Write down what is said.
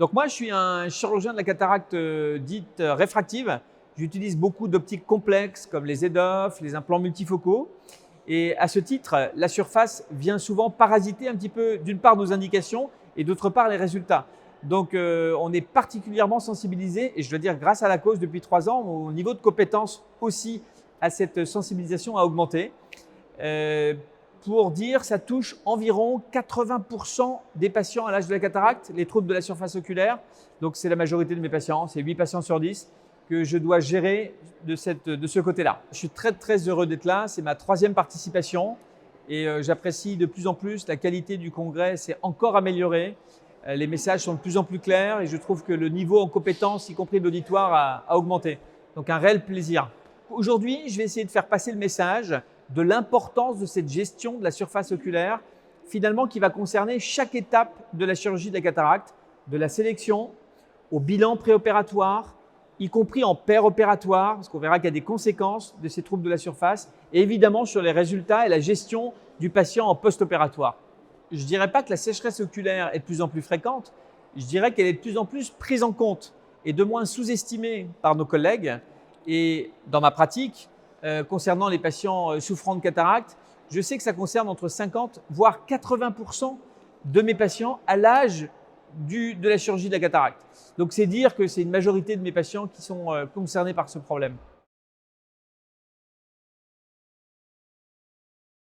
Donc moi, je suis un chirurgien de la cataracte dite réfractive. J'utilise beaucoup d'optiques complexes comme les EDOF, les implants multifocaux. Et à ce titre, la surface vient souvent parasiter un petit peu, d'une part, nos indications et d'autre part, les résultats. Donc, on est particulièrement sensibilisé, et je dois dire grâce à la cause depuis 3 ans, mon niveau de compétence aussi à cette sensibilisation a augmenté. Pour dire, ça touche environ 80% des patients à l'âge de la cataracte, les troubles de la surface oculaire. Donc, c'est la majorité de mes patients, c'est 8 patients sur 10 que je dois gérer de ce côté-là. Je suis très, très heureux d'être là. C'est ma 3e participation et j'apprécie de plus en plus. La qualité du congrès s'est encore améliorée. Les messages sont de plus en plus clairs et je trouve que le niveau en compétences, y compris de l'auditoire, a augmenté. Donc, un réel plaisir. Aujourd'hui, je vais essayer de faire passer le message de l'importance de cette gestion de la surface oculaire, finalement qui va concerner chaque étape de la chirurgie de la cataracte, de la sélection au bilan préopératoire, y compris en péropératoire, parce qu'on verra qu'il y a des conséquences de ces troubles de la surface, et évidemment sur les résultats et la gestion du patient en post-opératoire. Je ne dirais pas que la sécheresse oculaire est de plus en plus fréquente, je dirais qu'elle est de plus en plus prise en compte et de moins sous-estimée par nos collègues. Et dans ma pratique, concernant les patients souffrant de cataracte, je sais que ça concerne entre 50 voire 80% de mes patients à l'âge de la chirurgie de la cataracte. Donc c'est dire que c'est une majorité de mes patients qui sont concernés par ce problème.